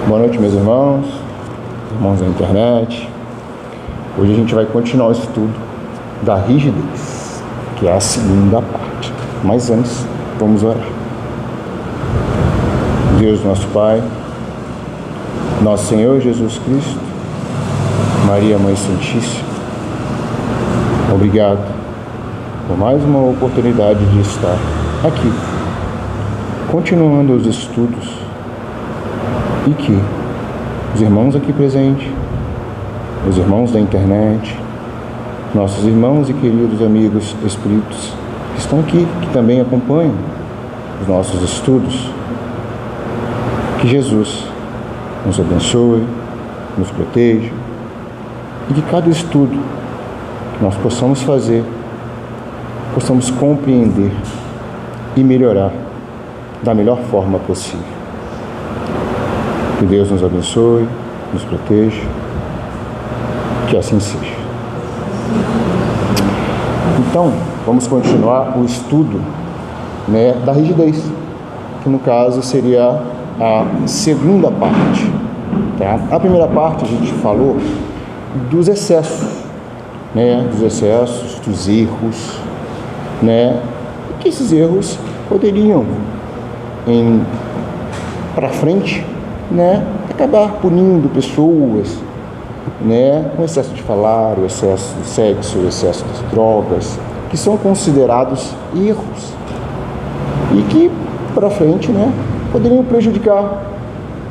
Boa noite, meus irmãos da internet. Hoje a gente vai continuar o estudo da rigidez, que é a segunda parte. Mas antes, vamos orar. Deus nosso Pai, nosso Senhor Jesus Cristo, Maria Mãe Santíssima, obrigado por mais uma oportunidade de estar aqui, continuando os estudos, e que os irmãos aqui presentes, os irmãos da internet, nossos irmãos e queridos amigos espíritos que estão aqui, que também acompanham os nossos estudos, que Jesus nos abençoe, nos proteja, e que cada estudo que nós possamos fazer, possamos compreender e melhorar da melhor forma possível. Que Deus nos abençoe, nos proteja, que assim seja. Então, vamos continuar o estudo, da rigidez, que no caso seria a segunda parte. Tá? A primeira parte a gente falou dos excessos, dos erros, que esses erros poderiam, para frente, acabar punindo pessoas, com excesso de falar, o excesso de sexo, o excesso de drogas, que são considerados erros e que, para frente, poderiam prejudicar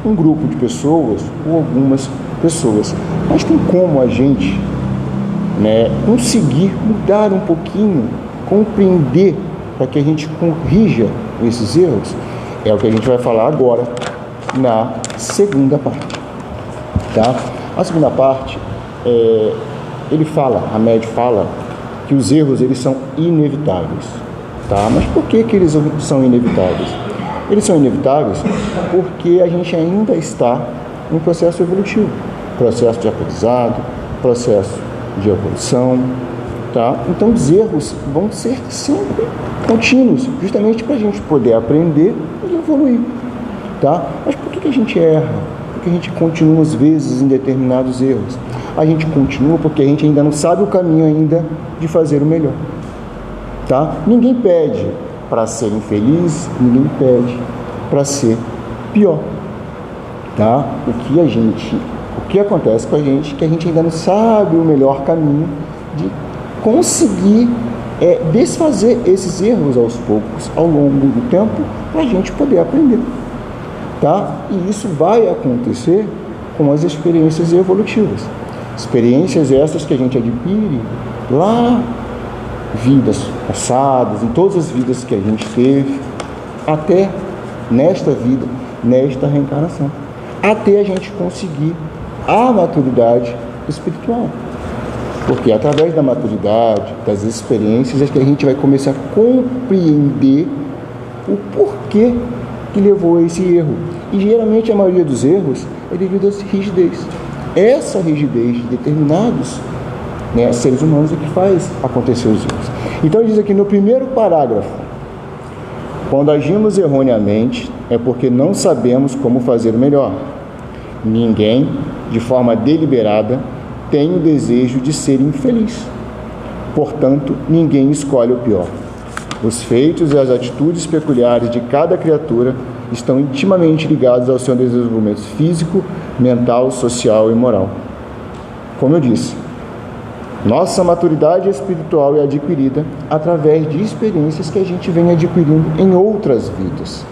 um grupo de pessoas ou algumas pessoas. Mas tem como a gente, conseguir mudar um pouquinho, compreender, para que a gente corrija esses erros? É o que a gente vai falar agora na segunda parte, tá? A segunda parte, a média fala que os erros, eles são inevitáveis, tá? Mas por que eles são inevitáveis? Eles são inevitáveis porque a gente ainda está em processo evolutivo, processo de aprendizado, processo de evolução, tá? Então os erros vão ser sempre contínuos, justamente para a gente poder aprender e evoluir, tá? Mas por que a gente erra? Porque a gente continua às vezes em determinados erros. A gente continua porque a gente ainda não sabe o caminho ainda de fazer o melhor, tá? Ninguém pede para ser infeliz, ninguém pede para ser pior, tá? O que acontece com a gente é que a gente ainda não sabe o melhor caminho de conseguir desfazer esses erros aos poucos, ao longo do tempo, para a gente poder aprender, tá? E isso vai acontecer com as experiências evolutivas. Experiências essas que a gente adquire lá, vidas passadas, em todas as vidas que a gente teve, até nesta vida, nesta reencarnação, até a gente conseguir a maturidade espiritual. Porque através da maturidade, das experiências, é que a gente vai começar a compreender o porquê que levou a esse erro. E geralmente a maioria dos erros é devido à rigidez. Essa rigidez de determinados seres humanos é que faz acontecer os erros. Então ele diz aqui no primeiro parágrafo: quando agimos erroneamente é porque não sabemos como fazer o melhor. Ninguém, de forma deliberada, tem o desejo de ser infeliz. Portanto, ninguém escolhe o pior. Os feitos e as atitudes peculiares de cada criatura estão intimamente ligados ao seu desenvolvimento físico, mental, social e moral. Como eu disse, nossa maturidade espiritual é adquirida através de experiências que a gente vem adquirindo em outras vidas,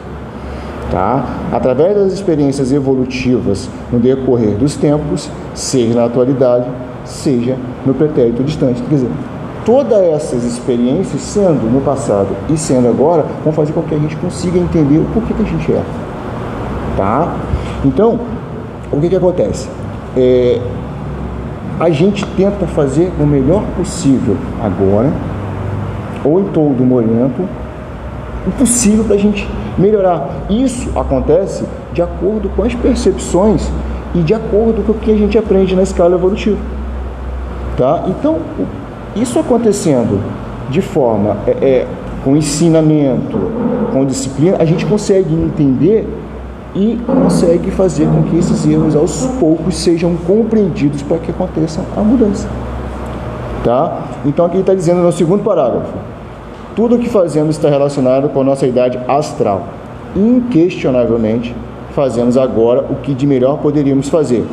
tá? Através das experiências evolutivas no decorrer dos tempos, seja na atualidade, seja no pretérito distante. Quer dizer, todas essas experiências, sendo no passado e sendo agora, vão fazer com que a gente consiga entender o porquê que a gente erra, tá? Então, o que acontece? A gente tenta fazer o melhor possível agora, ou em todo momento, o possível para a gente melhorar. Isso acontece de acordo com as percepções e de acordo com o que a gente aprende na escala evolutiva, tá? Então, isso acontecendo de forma com ensinamento, com disciplina, a gente consegue entender e consegue fazer com que esses erros aos poucos sejam compreendidos para que aconteça a mudança. Tá? Então aqui está dizendo no segundo parágrafo: tudo o que fazemos está relacionado com a nossa idade astral. Inquestionavelmente, fazemos agora o que de melhor poderíamos fazer,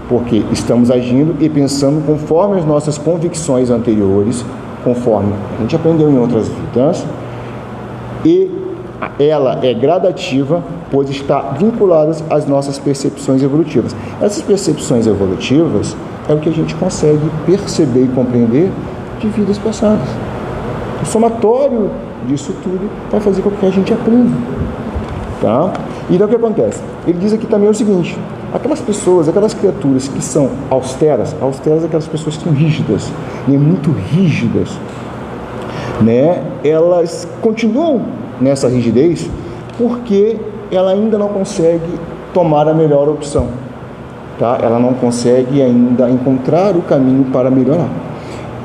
porque estamos agindo e pensando conforme as nossas convicções anteriores, conforme a gente aprendeu em outras vidas, e ela é gradativa, pois está vinculada às nossas percepções evolutivas. Essas percepções evolutivas é o que a gente consegue perceber e compreender de vidas passadas. O somatório disso tudo vai fazer com que a gente aprenda. Tá? Então o que acontece? Ele diz aqui também o seguinte: aquelas pessoas, aquelas criaturas que são austeras aquelas pessoas que são rígidas, muito rígidas, né? Elas continuam nessa rigidez porque ela ainda não consegue tomar a melhor opção, tá? Ela não consegue ainda encontrar o caminho para melhorar.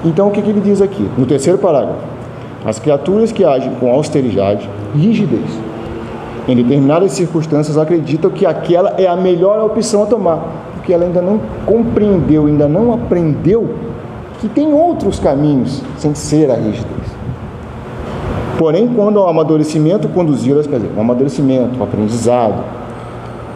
Então o que ele diz aqui no terceiro parágrafo? As criaturas que agem com austeridade, rigidez, em determinadas circunstâncias acreditam que aquela é a melhor opção a tomar, porque ela ainda não compreendeu, ainda não aprendeu que tem outros caminhos sem ser a rigidez. Porém, quando o amadurecimento conduzi-las, o amadurecimento, o aprendizado,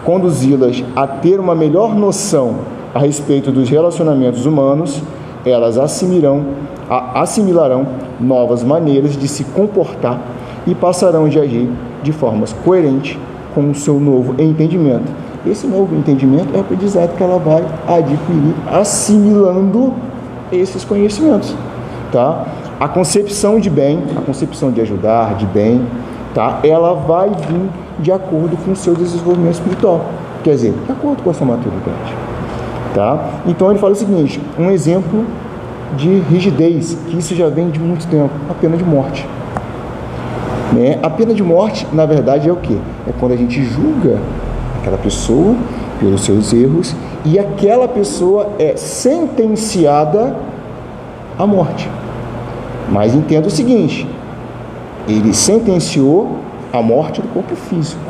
conduzi-las a ter uma melhor noção a respeito dos relacionamentos humanos, elas assimilarão novas maneiras de se comportar e passarão de agir de formas coerentes com o seu novo entendimento. Esse novo entendimento é o aprendizado que ela vai adquirir assimilando esses conhecimentos, tá? A concepção de bem, a concepção de ajudar, de bem, tá? Ela vai vir de acordo com o seu desenvolvimento espiritual, quer dizer, de acordo com a sua maturidade, tá? Então ele fala o seguinte: um exemplo de rigidez, que isso já vem de muito tempo, a pena de morte. A pena de morte, na verdade, é o quê? É quando a gente julga aquela pessoa pelos seus erros e aquela pessoa é sentenciada à morte. Mas entenda o seguinte: ele sentenciou a morte do corpo físico,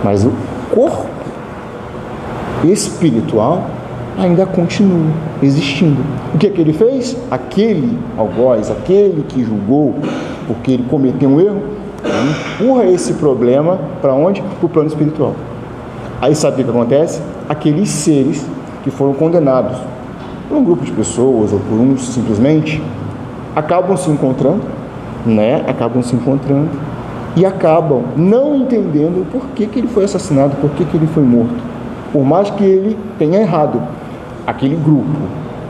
mas o corpo espiritual ainda continua existindo. O que ele fez? Aquele algoz, aquele que julgou porque ele cometeu um erro, empurra esse problema para onde? Para o plano espiritual. Aí sabe o que acontece? Aqueles seres que foram condenados por um grupo de pessoas ou por uns simplesmente, acabam se encontrando, e acabam não entendendo por que ele foi assassinado, por que ele foi morto. Por mais que ele tenha errado, aquele grupo,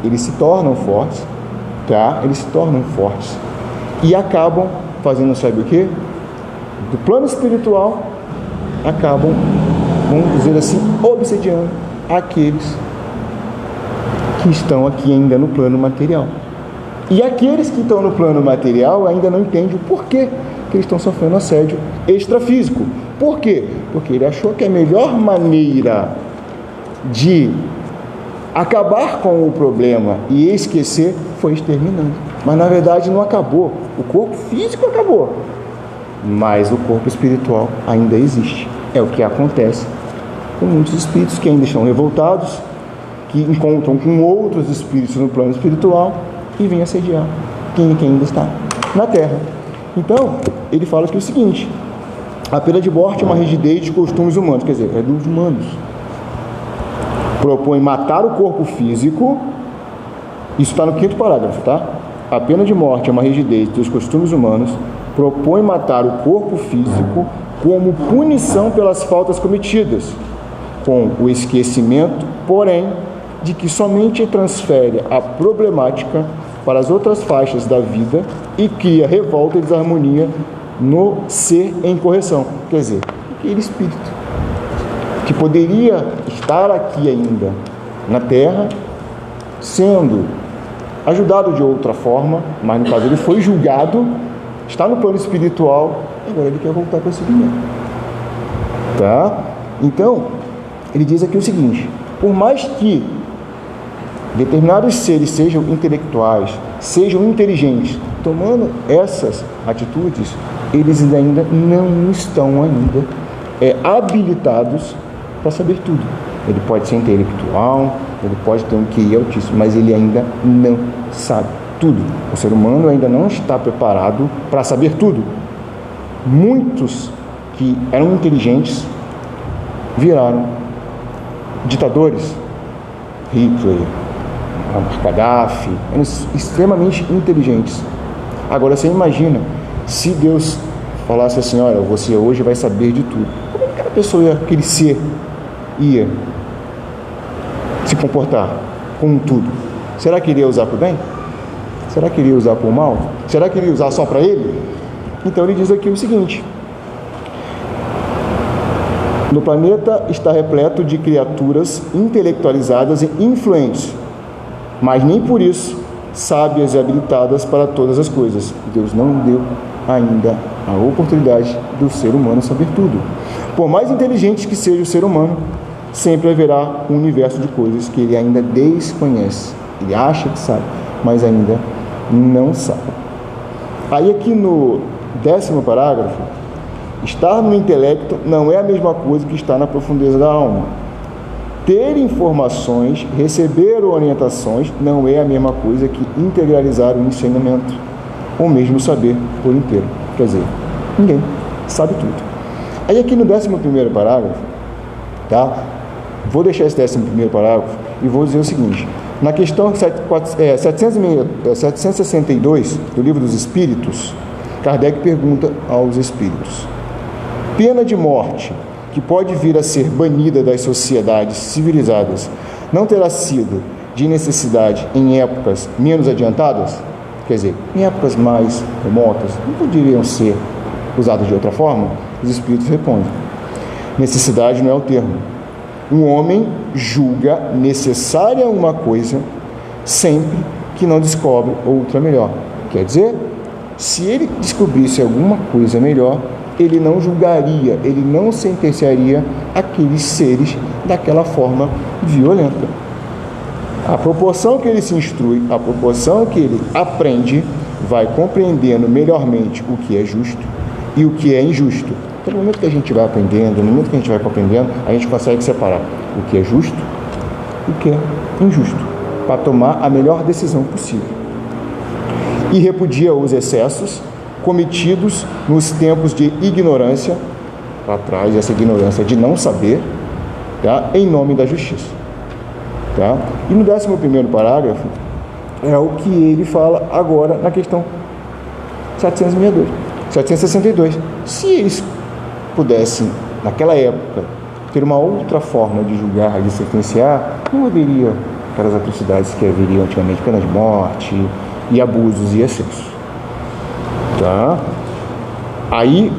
eles se tornam fortes, tá? Eles se tornam fortes e acabam fazendo, sabe o quê? Do plano espiritual, acabam, vamos dizer assim, obsediando aqueles que estão aqui ainda no plano material. E aqueles que estão no plano material ainda não entendem o porquê que eles estão sofrendo assédio extrafísico. Por quê? Porque ele achou que a melhor maneira de acabar com o problema e esquecer foi exterminando. Mas na verdade não acabou. O corpo físico acabou, mas o corpo espiritual ainda existe. É o que acontece com muitos espíritos que ainda estão revoltados, que encontram com outros espíritos no plano espiritual e vêm assediar quem ainda está na Terra. Então, ele fala aqui o seguinte: a pena de morte é uma rigidez de costumes humanos, quer dizer, é dos humanos. Propõe matar o corpo físico, isso está no 5º parágrafo, tá? A pena de morte é uma rigidez dos costumes humanos, propõe matar o corpo físico como punição pelas faltas cometidas, com o esquecimento, porém, de que somente transfere a problemática para as outras faixas da vida e cria revolta e desarmonia no ser em correção. Quer dizer, aquele espírito que poderia estar aqui ainda na Terra, sendo ajudado de outra forma, mas no caso ele foi julgado, está no plano espiritual, agora ele quer voltar para esse mundo. Tá? Então, ele diz aqui o seguinte: por mais que determinados seres sejam intelectuais, sejam inteligentes, tomando essas atitudes, eles ainda não estão ainda habilitados para saber tudo. Ele pode ser intelectual, ele pode ter um QI altíssimo, mas ele ainda não sabe tudo. O ser humano ainda não está preparado para saber tudo. Muitos que eram inteligentes viraram ditadores. Hitler, Gaddafi, eram extremamente inteligentes. Agora você imagina se Deus falasse assim: olha, você hoje vai saber de tudo. Como é que aquela pessoa, aquele ser, ia se comportar com tudo? Será que iria usar para o bem? Será que iria usar para o mal? Será que iria usar só para ele? Então ele diz aqui o seguinte: no planeta está repleto de criaturas intelectualizadas e influentes, mas nem por isso sábias e habilitadas para todas as coisas. Deus não deu ainda a oportunidade do ser humano saber tudo. Por mais inteligente que seja o ser humano, sempre haverá um universo de coisas que ele ainda desconhece. Ele acha que sabe, mas ainda não sabe. Aí aqui no 10º parágrafo, estar no intelecto não é a mesma coisa que estar na profundeza da alma. Ter informações, receber orientações, não é a mesma coisa que integralizar o ensinamento, ou mesmo saber por inteiro. Quer dizer, ninguém sabe tudo. Aí aqui no 11º parágrafo, tá? Vou deixar esse 11º parágrafo e vou dizer o seguinte: na questão 762 do Livro dos Espíritos, Kardec pergunta aos espíritos: pena de morte, que pode vir a ser banida das sociedades civilizadas, não terá sido de necessidade em épocas menos adiantadas? Quer dizer, em épocas mais remotas, não poderiam ser usadas de outra forma? Os espíritos respondem: necessidade não é o termo. Um homem julga necessária uma coisa sempre que não descobre outra melhor. Quer dizer, se ele descobrisse alguma coisa melhor, ele não julgaria, ele não sentenciaria aqueles seres daquela forma violenta. A proporção que ele se instrui, a proporção que ele aprende, vai compreendendo melhormente o que é justo e o que é injusto. Então, no momento que a gente vai aprendendo, no momento que a gente vai compreendendo, a gente consegue separar o que é justo e o que é injusto, para tomar a melhor decisão possível. E repudia os excessos cometidos nos tempos de ignorância, para trás essa ignorância de não saber, tá? Em nome da justiça. Tá? E no 11º parágrafo é o que ele fala agora na questão 762. Se eles pudessem, naquela época, ter uma outra forma de julgar, de sentenciar, não haveria aquelas atrocidades que haveriam antigamente, pena de morte e abusos e excessos. Tá? Aí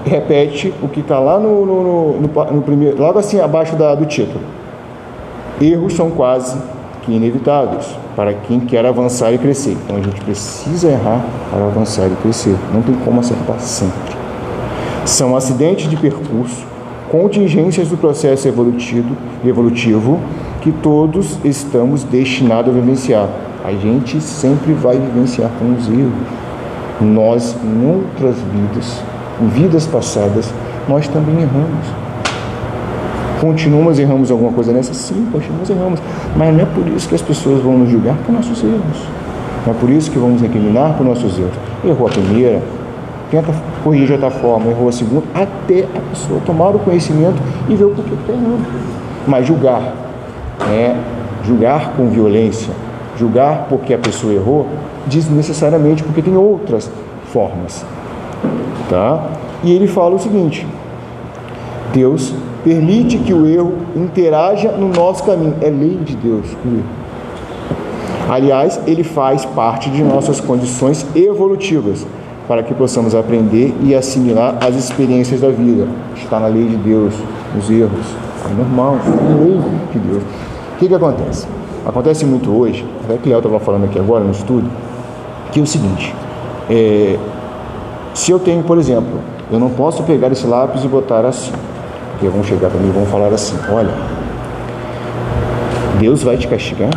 repete o que está lá no primeiro, logo assim abaixo do título: erros são quase que inevitáveis para quem quer avançar e crescer. Então a gente precisa errar para avançar e crescer, não tem como acertar sempre. São acidentes de percurso, contingências do processo evolutivo que todos estamos destinados a vivenciar. A gente sempre vai vivenciar com os erros. Nós, em outras vidas, em vidas passadas, nós também erramos. Continuamos, erramos alguma coisa nessa? Sim, continuamos, erramos. Mas não é por isso que as pessoas vão nos julgar por nossos erros. Não é por isso que vamos recriminar por nossos erros. Errou a primeira, tenta corrigir de outra forma, errou a segunda, até a pessoa tomar o conhecimento e ver o porquê que está errando. Mas julgar, julgar com violência, julgar porque a pessoa errou, desnecessariamente, porque tem outras formas. Tá? E ele fala o seguinte: Deus permite que o erro interaja no nosso caminho. É lei de Deus o erro. Aliás, ele faz parte de nossas condições evolutivas, para que possamos aprender e assimilar as experiências da vida. Está na lei de Deus, os erros. É normal, é lei de Deus. O que acontece? Acontece muito hoje, até que o Léo estava falando aqui agora no estudo, que é o seguinte: se eu tenho, por exemplo, eu não posso pegar esse lápis e botar assim, porque vão chegar para mim e vão falar assim: olha, Deus vai te castigar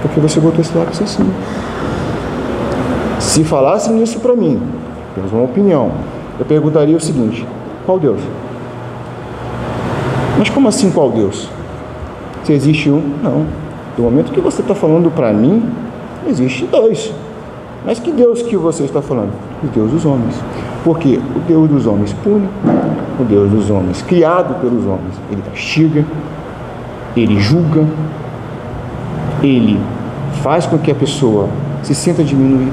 porque você botou esse lápis assim. Se falassem isso para mim, temos uma opinião, eu perguntaria o seguinte: qual Deus? Mas como assim qual Deus? Se existe um? Não. Do momento que você está falando para mim, existe dois. Mas que Deus que você está falando? O Deus dos homens. Porque o Deus dos homens pune, o Deus dos homens, criado pelos homens, ele castiga, ele julga, ele faz com que a pessoa se sinta diminuída.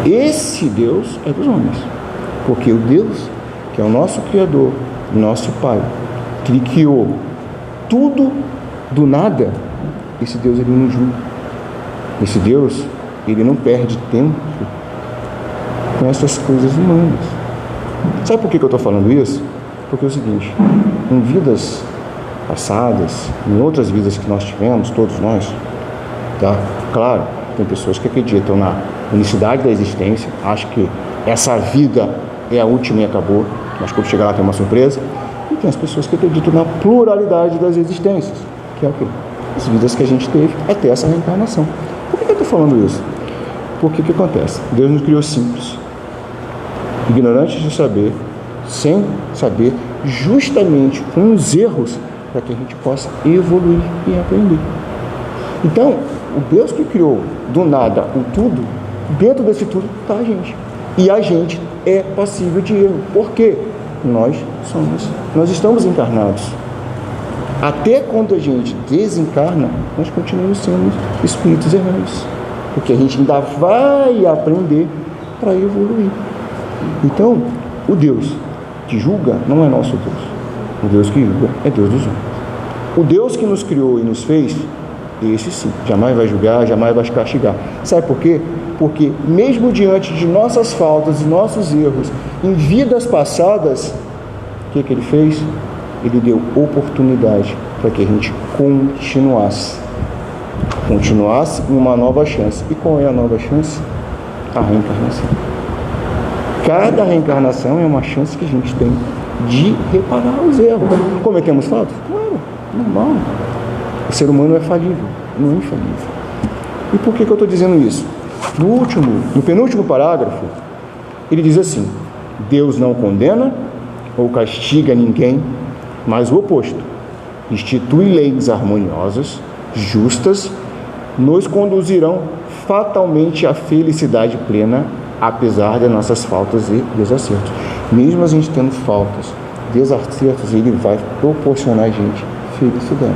Esse Deus é dos homens. Porque o Deus, que é o nosso Criador, nosso Pai, que ele criou tudo do nada, esse Deus ele não julga. Esse Deus, ele não perde tempo com essas coisas humanas. Sabe por que eu estou falando isso? Porque é o seguinte, em vidas passadas, em outras vidas que nós tivemos, todos nós, tá? Claro, tem pessoas que acreditam na unicidade da existência, acham que essa vida é a última e acabou, mas quando chegar lá tem uma surpresa. E tem as pessoas que acreditam na pluralidade das existências, que é o quê? As vidas que a gente teve até essa reencarnação. Por que eu estou falando isso? Porque o que acontece? Deus nos criou simples, ignorantes de saber, sem saber, justamente com os erros, para que a gente possa evoluir e aprender. Então, o Deus que criou do nada o tudo, dentro desse tudo está a gente. E a gente é passível de erro. Por quê? Nós estamos encarnados. Até quando a gente desencarna, nós continuamos sendo espíritos errantes. Porque a gente ainda vai aprender para evoluir. Então, o Deus que julga não é nosso Deus. O Deus que julga é Deus dos homens. O Deus que nos criou e nos fez, esse sim, jamais vai julgar, jamais vai castigar. Sabe por quê? Porque mesmo diante de nossas faltas e nossos erros em vidas passadas, o que ele fez? Ele deu oportunidade para que a gente continuasse uma nova chance. E qual é a nova chance? A reencarnação. Cada reencarnação é uma chance que a gente tem de reparar os erros. Cometemos faltas? Claro, normal. O ser humano é falível, não é infalível. E por que eu estou dizendo isso? No penúltimo parágrafo, ele diz assim: Deus não condena ou castiga ninguém, mas o oposto. Institui leis harmoniosas, justas, nos conduzirão fatalmente à felicidade plena, apesar das nossas faltas e desacertos. Mesmo a gente tendo faltas, desacertos, ele vai proporcionar a gente felicidade.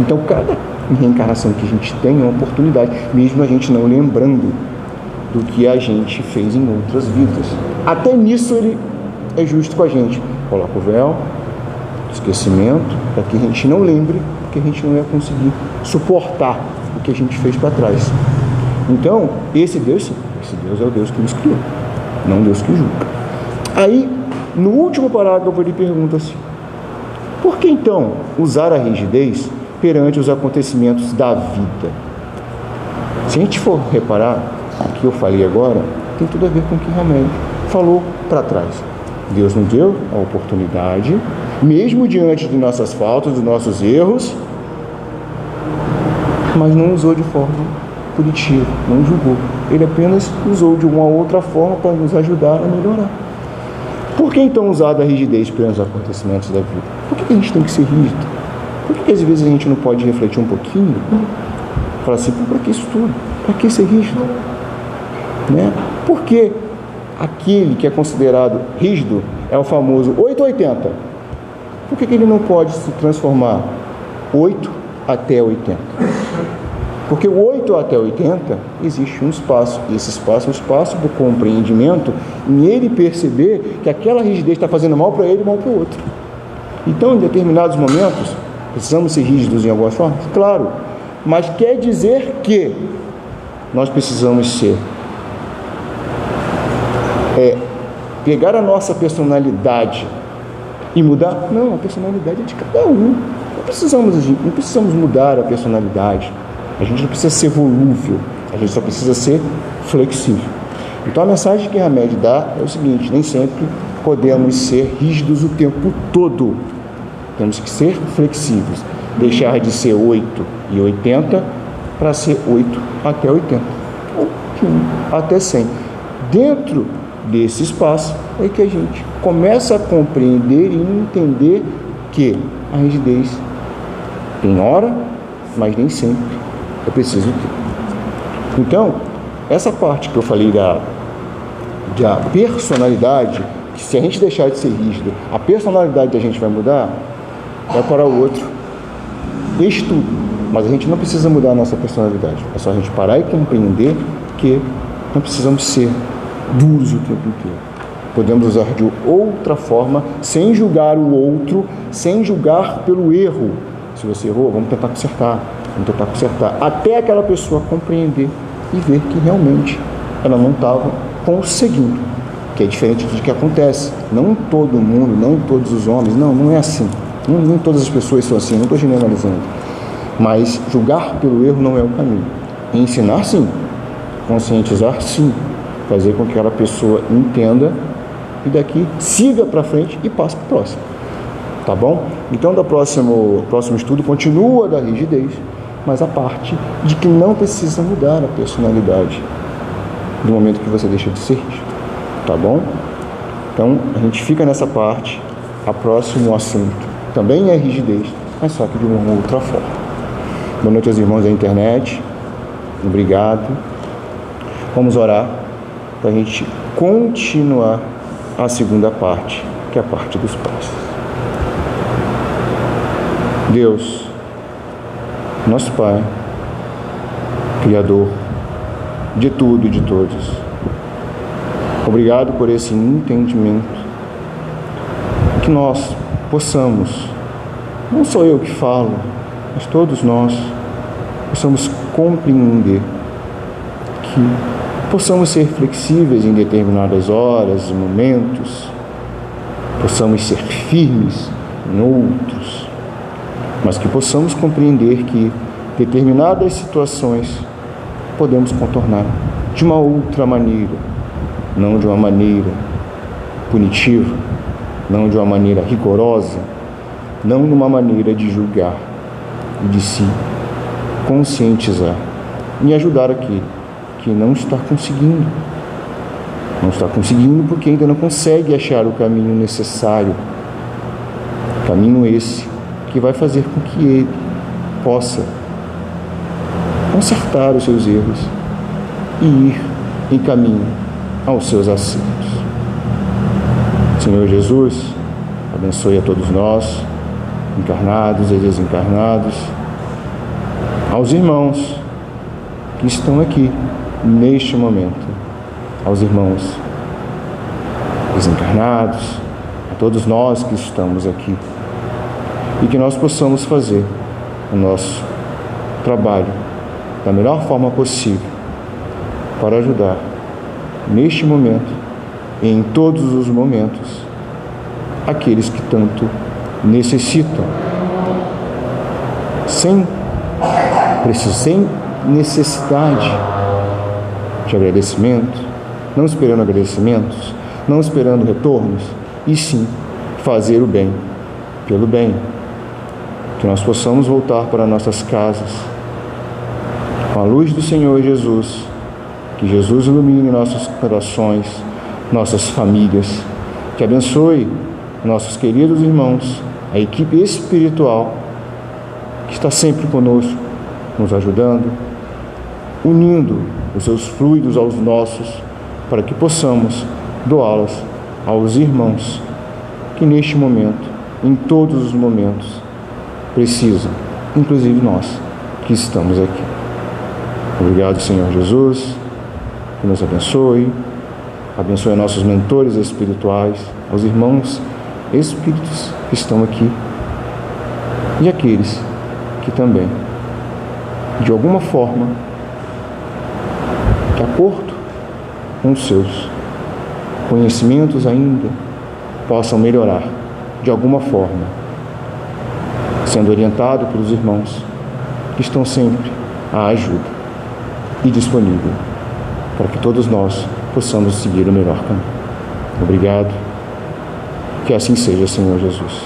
Então, cada reencarnação que a gente tem é uma oportunidade, mesmo a gente não lembrando do que a gente fez em outras vidas. Até nisso ele é justo com a gente. Coloca o véu, esquecimento, para que a gente não lembre, porque a gente não ia conseguir suportar o que a gente fez para trás. Então, esse Deus é o Deus que nos criou, não Deus que julga. Aí, no último parágrafo, ele pergunta assim: por que então usar a rigidez perante os acontecimentos da vida? Se a gente for reparar, o que eu falei agora tem tudo a ver com o que realmente falou para trás. Deus nos deu a oportunidade, mesmo diante de nossas faltas, dos nossos erros, mas não usou de forma punitiva, não julgou. Ele apenas usou de uma outra forma para nos ajudar a melhorar. Por que então usar a rigidez perante os acontecimentos da vida? Por que a gente tem que ser rígido? Por que às vezes a gente não pode refletir um pouquinho? Falar assim, para que isso tudo? Para que ser rígido? Né? Por que aquele que é considerado rígido é o famoso 880? Por que ele não pode se transformar 8 até 80? Porque o 8 até 80 existe um espaço, e esse espaço é o espaço do compreendimento, em ele perceber que aquela rigidez está fazendo mal para ele e mal para o outro. Então, em determinados momentos, precisamos ser rígidos em algumas formas? Claro, mas quer dizer que nós precisamos ser pegar a nossa personalidade e mudar? Não, a personalidade é de cada um. Não precisamos mudar a personalidade. A gente não precisa ser volúvel, a gente só precisa ser flexível. Então a mensagem que a Hamed dá é o seguinte: nem sempre podemos ser rígidos o tempo todo. Temos que ser flexíveis, deixar de ser 8 e 80 para ser 8 até 80, ou 1 até 100. Dentro desse espaço é que a gente começa a compreender e entender que a rigidez tem hora, mas nem sempre é preciso ter. Então, essa parte que eu falei da personalidade, que se a gente deixar de ser rígido, a personalidade da gente vai mudar, é para o outro estudo. Mas a gente não precisa mudar a nossa personalidade. É só a gente parar e compreender que não precisamos ser duros o tempo inteiro. Podemos usar de outra forma, sem julgar o outro, sem julgar pelo erro. Se você errou, vamos tentar consertar. Até aquela pessoa compreender e ver que realmente ela não estava conseguindo. Que é diferente do que acontece. Não todo mundo, não todos os homens, não é assim. Nem todas as pessoas são assim, não estou generalizando. Mas julgar pelo erro não é o caminho. Ensinar, sim. Conscientizar, sim. Fazer com que aquela pessoa entenda e daqui siga para frente e passe para o próximo. Tá bom? Então, do próximo estudo, continua da rigidez, mas a parte de que não precisa mudar a personalidade no momento que você deixa de ser rígido. Tá bom? Então, a gente fica nessa parte. A próximo assunto também é rigidez, mas só que de uma outra forma. Boa noite aos irmãos da internet. Obrigado. Vamos orar para a gente continuar a segunda parte, que é a parte dos pais. Deus, nosso Pai, Criador de tudo e de todos, obrigado por esse entendimento, que nós possamos, não sou eu que falo, mas todos nós, possamos compreender que possamos ser flexíveis em determinadas horas e momentos, possamos ser firmes em outros, mas que possamos compreender que determinadas situações podemos contornar de uma outra maneira, não de uma maneira punitiva, não de uma maneira rigorosa, não de uma maneira de julgar e de se conscientizar e ajudar aquele que não está conseguindo. Não está conseguindo porque ainda não consegue achar o caminho necessário. Caminho esse que vai fazer com que ele possa consertar os seus erros e ir em caminho aos seus acertos. Senhor Jesus, abençoe a todos nós, encarnados e desencarnados, aos irmãos que estão aqui neste momento, aos irmãos desencarnados, a todos nós que estamos aqui, e que nós possamos fazer o nosso trabalho da melhor forma possível para ajudar neste momento e em todos os momentos aqueles que tanto necessitam, sem necessidade de agradecimento, não esperando agradecimentos, não esperando retornos, e sim fazer o bem pelo bem. Que nós possamos voltar para nossas casas com a luz do Senhor Jesus, que Jesus ilumine nossos corações, nossas famílias, que abençoe nossos queridos irmãos, a equipe espiritual que está sempre conosco, nos ajudando, unindo os seus fluidos aos nossos, para que possamos doá-los aos irmãos que neste momento, em todos os momentos, precisam, inclusive nós que estamos aqui. Obrigado, Senhor Jesus, que nos abençoe nossos mentores espirituais, aos irmãos espíritos que estão aqui e aqueles que também, de alguma forma, de acordo com os seus conhecimentos ainda, possam melhorar de alguma forma, sendo orientado pelos irmãos que estão sempre à ajuda e disponível para que todos nós possamos seguir o melhor caminho. Obrigado. Que assim seja, Senhor Jesus.